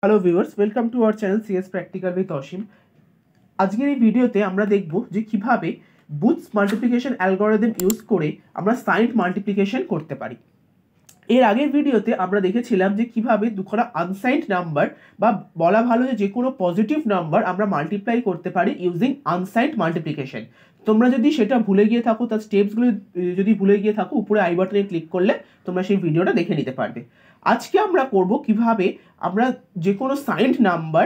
Hello viewers, welcome to our channel CS practical with Asim. আজকের এই ভিডিওতে আমরা দেখব যে কিভাবে বুটস মাল্টিপ্লিকেশন অ্যালগরিদম ইউজ করে আমরা সাইন্ড মাল্টিপ্লিকেশন করতে পারি। এর আগের ভিডিওতে আমরা দেখেছিলাম যে কিভাবে দুখানা আনসাইন্ড নাম্বার বা বলা ভালো যে কোনো পজিটিভ নাম্বার আমরা মাল্টিপ্লাই করতে পারি ইউজিং আনসাইন্ড মাল্টিপ্লিকেশন। তোমরা যদি সেটা ভুলে গিয়ে থাকো, তার স্টেপসগুলো যদি ভুলে গিয়ে থাকো, উপরে আই বাটনে ক্লিক করলে তোমরা সেই ভিডিওটা দেখে নিতে পারবে। আজকে আমরা করব কিভাবে আমরা যে কোনো সাইন্ড নাম্বার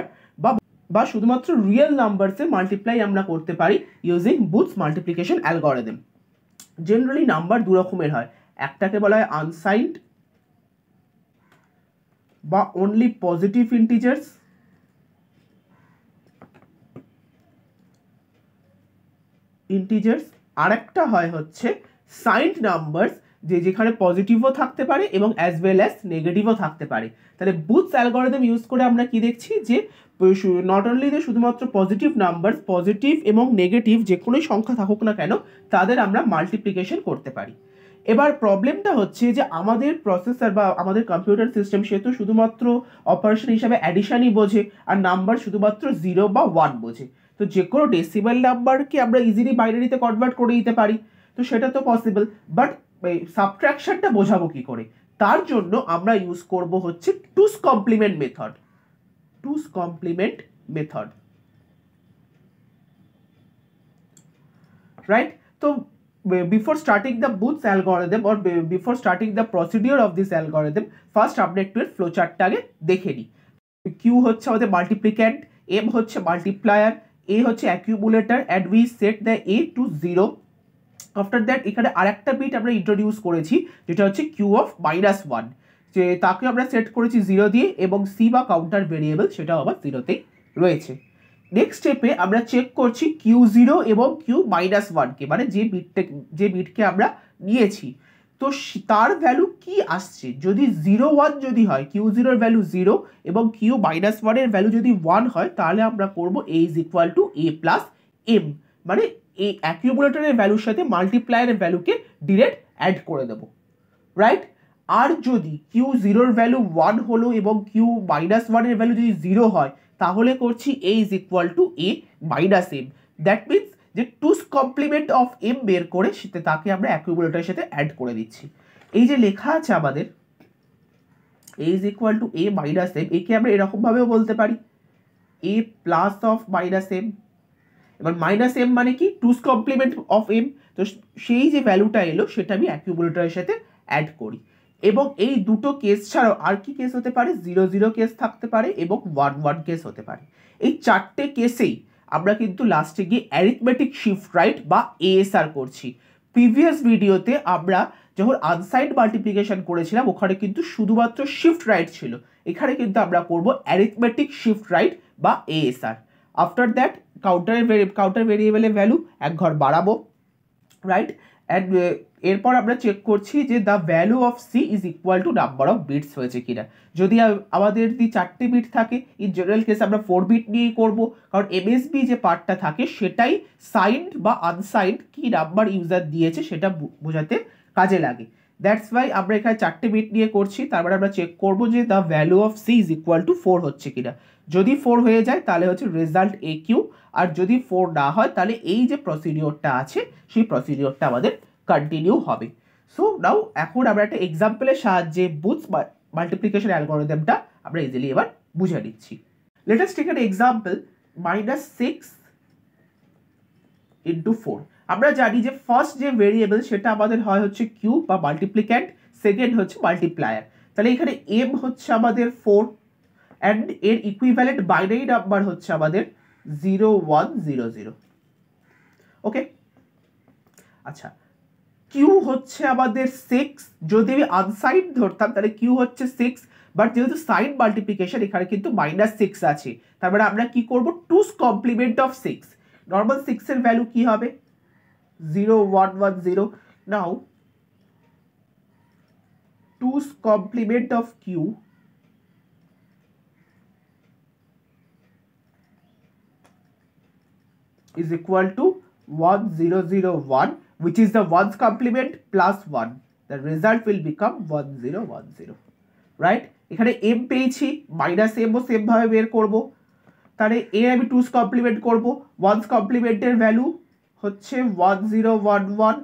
বা শুধুমাত্র রিয়েল নাম্বারসে মাল্টিপ্লাই আমরা করতে পারি using boots multiplication algorithm. Generally number দু রকমের হয়, একটাকে বলা হয় আনসাইন্ড বা অনলি পজিটিভ ইন্টিজার্স, আরেকটা হয় হচ্ছে সাইন্ড নাম্বারস, যেখানে পজিটিভও থাকতে পারে এবং অ্যাজ ওয়েল অ্যাজ নেগেটিভও থাকতে পারে। তাহলে বুটস অ্যালগরিদম ইউজ করে আমরা কি দেখছি যে নট অনলি যে শুধুমাত্র পজিটিভ নাম্বার, পজিটিভ এবং নেগেটিভ যে কোনো সংখ্যা থাকুক না কেন তাদের আমরা মাল্টিপ্লিকেশন করতে পারি। এবার প্রবলেমটা হচ্ছে যে আমাদের প্রসেসর বা আমাদের কম্পিউটার সিস্টেম সে তো শুধুমাত্র অপারেশন হিসাবে অ্যাডিশনই বোঝে, আর নাম্বার শুধুমাত্র 0 বা 1 বোঝে। তো যে কোনো ডেসিমাল নাম্বারকে আমরা ইজিলি বাইনারিতে কনভার্ট করে দিতে পারি, তো সেটা তো পসিবল। বাট সাবট্রাকশনটা বোঝাবো কি করে? তার জন্য আমরা ইউজ করব হচ্ছে টুস কমপ্লিমেন্ট মেথড। রাইট? তো before starting the Booth's algorithm or before starting the procedure of this algorithm, first আমরা একটু এর ফ্লোচার্টটা আগে দেখে নিই। Q হচ্ছে আমাদের মাল্টিপ্লিক্যান্ট, M হচ্ছে মাল্টিপ্লায়ার, A হচ্ছে accumulator, and we set the A to 0. After that এখানে আরেকটা বিট আমরা ইন্ট্রোডিউস করেছি যেটা হচ্ছে Q of -1, যে তাকে আমরা সেট করেছি 0 দিয়ে, এবং C বা কাউন্টার ভেরিয়েবল সেটাও আবার 0তেই রয়েছে। নেক্সট স্টেপে আমরা চেক করছি Q0 এবং Q-1কে, মানে যে বিটকে আমরা নিয়েছি, তো তার ভ্যালু কি আসছে। যদি 0-1 যদি হয়, Q0 এর ভ্যালু 0 এবং Q-1 এর ভ্যালু যদি 1 হয়, তাহলে আমরা করব A = A + M, মানে এই অ্যাকিউমুলেটরের ভ্যালুর সাথে মাল্টিপ্লায়ারের ভ্যালুকে ডিরেক্ট অ্যাড করে দেবো। রাইট? আর যদি Q0 এর ভ্যালু 1 হলো এবং Q-1 এর ভ্যালু যদি 0 হয়, তাহলে করছি A = A - M। That means যে টুস কমপ্লিমেন্ট অফ M বের করে তাকে আমরা অ্যাকিউমুলেটরের সাথে অ্যাড করে দিচ্ছি। এই যে লেখা আছে আমাদের A = A - M, একে আমরা এরকম ভাবেও বলতে পারি A + M। এবার -M মানে কি? টুস কমপ্লিমেন্ট অফ M। তো সেই যে ভ্যালুটা এলো সেটা আমি অ্যাকিউমুলেটরের সাথে অ্যাড করি। এবং এই দুটো কেস ছাড়াও আর কি কেস হতে পারে? 0-0 কেস থাকতে পারে এবং 1-1 কেস হতে পারে। এই চারটে কেসেই আমরা কিন্তু লাস্টে গিয়ে অ্যারিথমেটিক শিফট রাইট বা ASR করছি। প্রিভিয়াস ভিডিওতে আমরা যখন আনসাইন্ড মাল্টিপ্লিকেশন করেছিলাম ওখানে কিন্তু শুধুমাত্র শিফট রাইট ছিল, এখানে কিন্তু আমরা করব অ্যারিথমেটিক শিফট রাইট বা ASR। আফটার দ্যাট কাউন্টার ভেরিয়েবলের ভ্যালু এক ঘর বাড়াবো, রাইট? অ্যান্ড এরপর আমরা চেক করছি যে the value of C = number of bits হয়েছে কিনা। যদি আমাদের যদি 4টে বিট থাকে, ইন জেনারেল কেস আমরা 4 বিট নিয়েই করবো, কারণ MSB যে পার্টটা থাকে সেটাই সাইন্ড বা আনসাইন্ড কি নাম্বার ইউজার দিয়েছে সেটা বোঝাতে কাজে লাগে। দ্যাটস ওয়াই আমরা এখানে 4টে বিট নিয়ে করছি। তারপরে আমরা চেক করবো যে দ্য ভ্যালু অফ C = 4 হচ্ছে কিনা। যদি 4 হয়ে যায় তাহলে হচ্ছে রেজাল্ট AQ, আর যদি 4 না হয় তাহলে এই যে প্রসিডিওরটা আছে সেই প্রসিডিওরটা আমাদের কন্টিনিউ হবে। সো নাও এখন আমরা একটা এক্সাম্পলের সাহায্যে বুটস মাল্টিপ্লিকেশন অ্যালগরিদমটা আমরা ইজিলি এবার বুঝে নিচ্ছি। Let us take an example -6 × 4। আমরা জানি যে ফার্স্ট যে ভেরিয়েবল সেটা আমাদের হয় হচ্ছে Q বা মাল্টিপ্লিক্যান্ট, সেকেন্ড হচ্ছে মাল্টিপ্লায়ার। তাহলে এখানে M হচ্ছে আমাদের 4 অ্যান্ড এর ইকুইভ্যালেন্ট বাইনারি নাম্বার হচ্ছে আমাদের 0-1-0-0। ওকে, আচ্ছা, Q হচ্ছে আমাদের 6। যদি আমি আনসাইন্ড ধরতাম তাহলে Q হচ্ছে 6, বাট যেহেতু সাইন মাল্টিপ্লিকেশন এখানে কিন্তু -6 আছে, তারপরে আমরা কি করব? টুস কমপ্লিমেন্ট অফ 6। নর্মাল 6 এর ভ্যালু কি হবে? 0-1-1-0। নাও টুস complement of Q = 1-0-0-1, which is the 1's complement plus 1. The result will become 1-0-1-0. Right? এখানে এম পেয়েছি, মাইনাস এমও সেমভাবে বের করব। তাহলে এ আমি 2's কমপ্লিমেন্ট করব, 1's কমপ্লিমেন্টের ভ্যালু হচ্ছে 1011,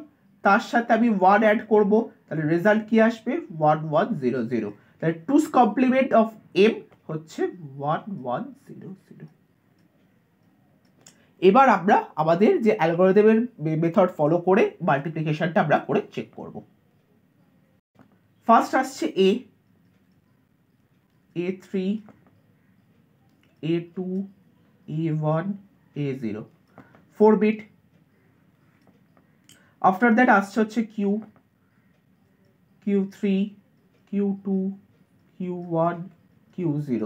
তার সাথে আমি 1 অ্যাড করব, তাহলে রেজাল্ট কি আসবে 1100। তাহলে 2's কমপ্লিমেন্ট অফ এম হচ্ছে 1100। এবার আমরা আমাদের যে অ্যালগরিদমের মেথড ফলো করে মাল্টিপ্লিকেশনটা আমরা করে চেক করব। ফার্স্ট আসছে A3, A2, A1, A0, 4 bit. After that আসছে হচ্ছে Q, Q3, Q2, Q1, Q0।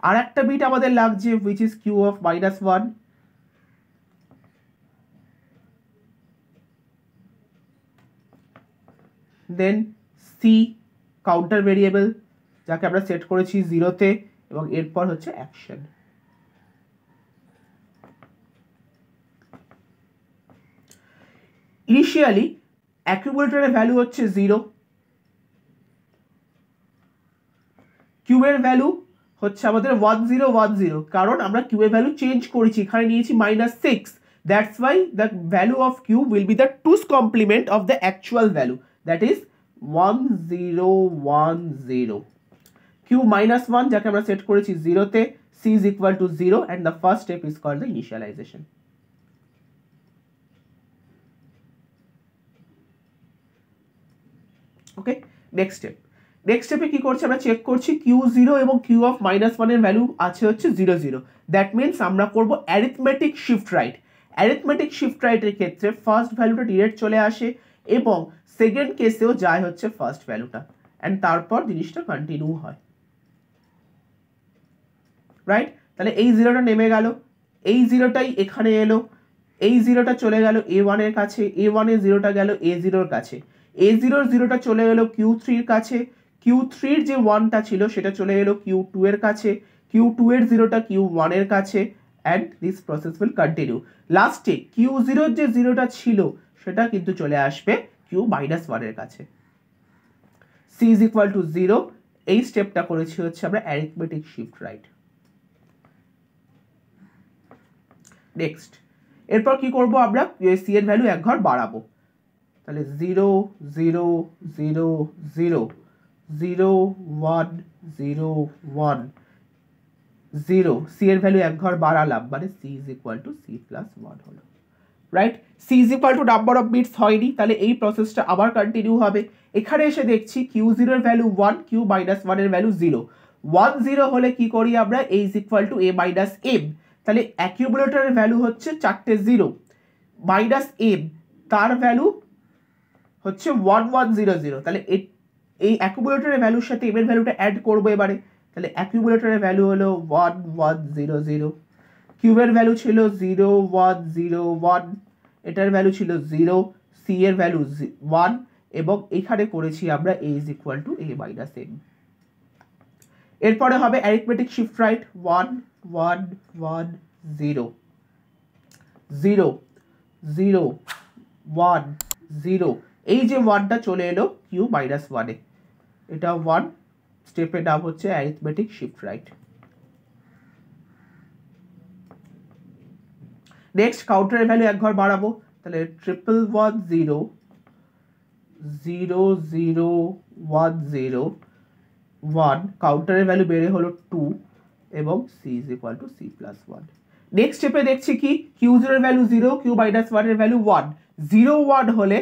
আর একটা বিট আমাদের লাগছে which is Q of -1, then C counter variable যাকে আমরা সেট করেছি 0-তে, এবং এরপর হচ্ছে অ্যাকশন। ইনিশিয়ালি অ্যাকিউমুলেটরের ভ্যালু হচ্ছে 0, কিউ এর ভ্যালু হচ্ছে আমাদের 1010, কারণ আমরা কিউ এর ভ্যালু চেঞ্জ করেছি, এখানে নিয়েছি -6, that's why the value of Q will be the 2's complement of the actual value, that is 1010। Q -1 যাকে আমরা সেট করেছি 0-তে, c is equal to 0 and the first step is called the initialization. Okay, next স্টেপে কি করছি আমরা check করছি Q0 এবং Q of -1 এর ভ্যালু আছে হচ্ছে 0 দ্যাট মিনস আমরা করব arithmetic shift right. Arithmetic shift রাইটের ক্ষেত্রে ফার্স্ট ভ্যালুটা ডিরেক্ট চলে আসে এবং সেকেন্ড কেসেও যায় হচ্ছে ফার্স্ট ভ্যালুটা, অ্যান্ড তারপর জিনিসটা কন্টিনিউ হয়, রাইট। তাহলে এই 0টা নেমে গেল, এই 0টাই এখানে এলো, এই 0টা চলে গেল A1 এর কাছে, A1 এর 0টা গেল A0 এর কাছে, A0 এর 0টা চলে গেল Q3 এর কাছে, Q3 এর যে 1টা ছিল সেটা চলে গেল Q2 এর কাছে, Q2 এর 0টা Q1 এর কাছে, and this process will continue. লাস্টে Q0 এর যে 0টা ছিল সেটা কিন্তু চলে আসবে Q-1 এর কাছে। C is equal to 0, এই স্টেপটা করেছি হচ্ছে আমরা অ্যারিথমেটিক শিফট রাইট। নেক্সট, এরপর কি করব আমরা C এর ভ্যালু এক ঘর বাড়াবো, তাহলে 0 0 0 0 0 1 0 1 0, C এর ভ্যালু এক ঘর বাড়ালাম, মানে C is equal to C plus 1 হলো, right. C is equal to number of bits হয়নি, তাহলে এই প্রসেসটা আবার কন্টিনিউ হবে। এখানে এসে দেখছি Q0 এর ভ্যালু 1, Q-1 এর ভ্যালু 0, 1 0 হলে কি করি আমরা A is equal to A minus M, তাহলে অ্যাকিউমুলেটরের ভ্যালু হচ্ছে 4টে 0 মাইনাস M, তার ভ্যালু হচ্ছে 1100, তাহলে এই অ্যাকিউমুলেটরের ভ্যালুর সাথে M এর ভ্যালুটা অ্যাড করব এবারে, তাহলে অ্যাকিউমুলেটরের ভ্যালু হলো 1100, কিউবের ভ্যালু ছিল 0101, এটার ভ্যালু ছিল 0, C এর ভ্যালু 1, এবং এখানে করেছি আমরা A is equal to A minus M। এরপরে হবে অ্যারিথমেটিক শিফট রাইট 1 1 1 0 0 0 1 0, এই যে 1টা চলে এলো Q-1 এ, এটা 1 স্টেপের নাম হচ্ছে অ্যারিথমেটিক শিফট রাইট। নেক্সট কাউন্টারের ভ্যালু এক ঘর বাড়াবো, তাহলে 1110 0 0 1 0 1, কাউন্টারের ভ্যালু বেড়ে হলো 2 এবং C is equal to C plus 1। Next স্টেপে দেখছি কি Q0 এর ভ্যালু 0, Q-1 এর ভ্যালু 1, 0 1 হলে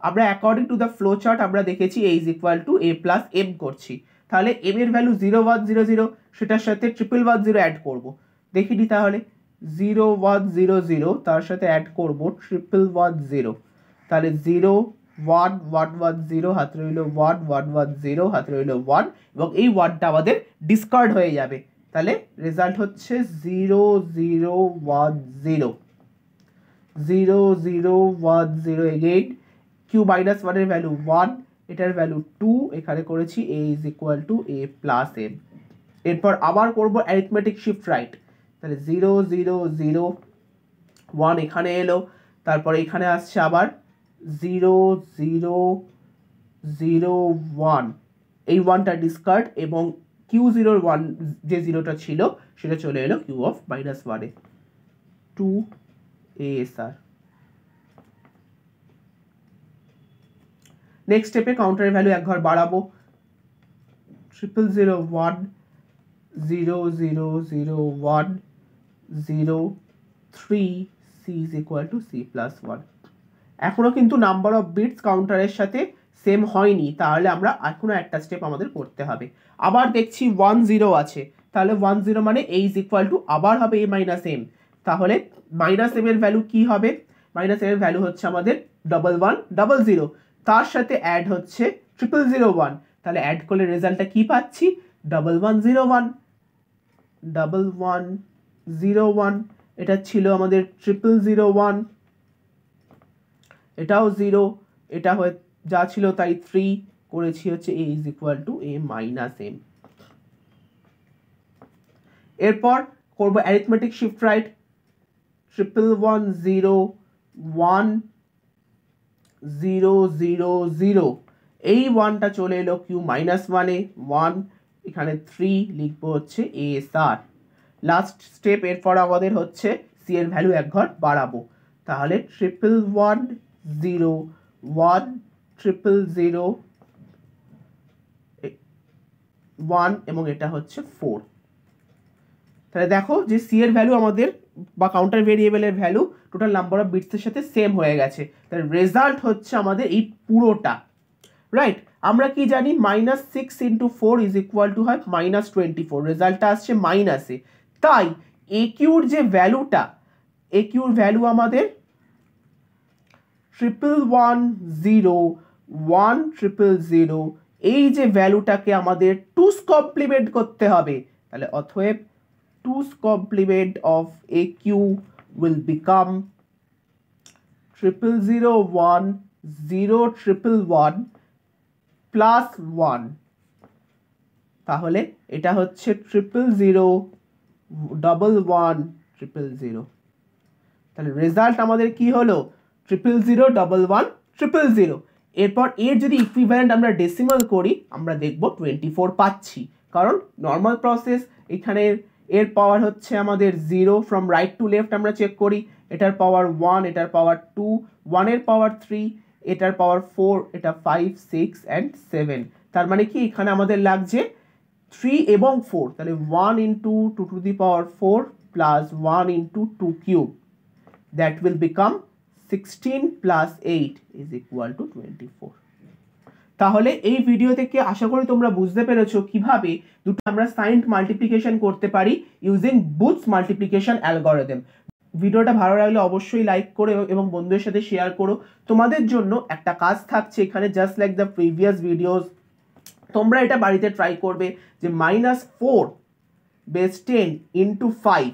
আমরা according to the flow chart আমরা দেখেছি A is equal to A plus M করছি, তাহলে M এর ভ্যালু 0 1 0 0, সেটার সাথে 1110 অ্যাড করব, দেখিনি তাহলে 0 1 0 0 তার সাথে অ্যাড করব 1110, তাহলে 0 1 1 1 0 হাতে রইল 1 1 1 0 হাতে রইল 1, এবং এই 1টা আমাদের ডিসকার্ড হয়ে যাবে, তাহলে রেজাল্ট হচ্ছে 0 0 1 0 0 0 1 0, এগেইন Q-1 এর ভ্যালু 1, এটার ভ্যালু 2, এখানে করেছি A is equal to A plus M। এরপর আবার করব অ্যারিথমেটিক শিফট রাইট, তাহলে 0 0 0 1 এখানে এলো, তারপরে এখানে আসছে আবার 0 0 0 1, এই 1টা ডিসকার্ড এবং Q0 1 যে 0টা ছিল সেটা চলে এলো Q of -1 A 2 ASR। Next স্টেপে কাউন্টারের ভ্যালু এক ঘর বাড়াবো 0001 0001 03 C is equal to C+1। এখনো কিন্তু নাম্বার অফ বিটস কাউন্টারের সাথে সেম হয়নি, তাহলে আমরা এখনো একটা স্টেপ আমাদের করতে হবে। আবার দেখছি 10 আছে, তাহলে 10 মানে a is equal to আবার হবে a minus m, তাহলে মাইনাস m এর ভ্যালু কি হবে? মাইনাস m এর ভ্যালু হচ্ছে আমাদের 1100, তার সাথে অ্যাড হচ্ছে 0001, তাহলে অ্যাড করলে রেজাল্টটা কি পাচ্ছি? 1101 1101। এটা ছিল আমাদের 0001, এটাও 0, এটা হয়ে যা ছিল তাই 3 করেছি হচ্ছে a is equal to a minus m। এরপর করব অ্যারিথমেটিক শিফট রাইট 11010000, এই 1টা চলে এলো Q -1 এ 1, এখানে 3 লিখবো হচ্ছে ASR। লাস্ট স্টেপ এরপর আমাদের হচ্ছে C এর ভ্যালু এক ঘর বাড়াবো, তাহলে 11010001 এবং এটা হচ্ছে 4। তাহলে দেখো যে C এর ভ্যালু আমাদের বা কাউন্টার ভেরিয়েবলের ভ্যালু টোটাল নাম্বার অফ বিটসের সাথে সেম হয়ে গেছে, তাহলে রেজাল্ট হচ্ছে আমাদের এই পুরোটা, রাইট? আমরা কি জানি -6 × 4 ইজ ইকুয়াল টু হয় -24, রেজাল্টটা আসছে মাইনাসে, তাই AQর যে ভ্যালুটা, AQর ভ্যালু আমাদের 11101000, এই যে ভ্যালুটাকে আমাদের 2's কমপ্লিমেন্ট করতে হবে, তাহলে অতএব 2's complement of AQ will become 001011 plus 1, তাহলে এটা হচ্ছে 00011000, তাহলে রেজাল্ট আমাদের কি হলো? 00011000। এরপর এর যদি ইকুইভ্যালেন্ট আমরা ডেসিমাল করি আমরা দেখব 24 পাচ্ছি, কারণ নর্মাল প্রসেস, এখানে এর পাওয়ার হচ্ছে আমাদের 0 ফ্রম রাইট টু লেফট আমরা চেক করি, এটার পাওয়ার 1, এটার পাওয়ার 2, 1 এর পাওয়ার 3, এটার পাওয়ার 4, এটা 5 6 and 7, তার মানে কি এখানে আমাদের লাগছে 3 এবং 4, তাহলে 1 × 2 to the power 4 plus 1 × 2 cube, that will become 16 plus 8 is equal to 24। তাহলে এই ভিডিও থেকে আশা করি তোমরা বুঝতে পেরেছো কিভাবে দুটো আমরা সাইন্ড মাল্টিপ্লিকেশন করতে পারি ইউজিং বুথস মাল্টিপ্লিকেশন অ্যালগরিদম। ভিডিওটা ভালো লাগলে অবশ্যই লাইক করো এবং বন্ধুদের সাথে শেয়ার করো। তোমাদের জন্য একটা কাজ থাকছে এখানে, just like the previous videos, তোমরা এটা বাড়িতে ট্রাই করবে যে -4 বেস 10 × 5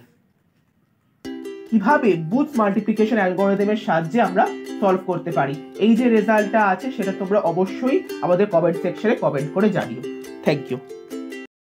কিভাবে বুথস মাল্টিপ্লিকেশন অ্যালগরিদমের সাহায্যে আমরা সলভ করতে পারি। এই যে রেজাল্টটা আছে সেটা তোমরা অবশ্যই আমাদের কমেন্ট সেকশনে কমেন্ট করে জানিও। Thank you.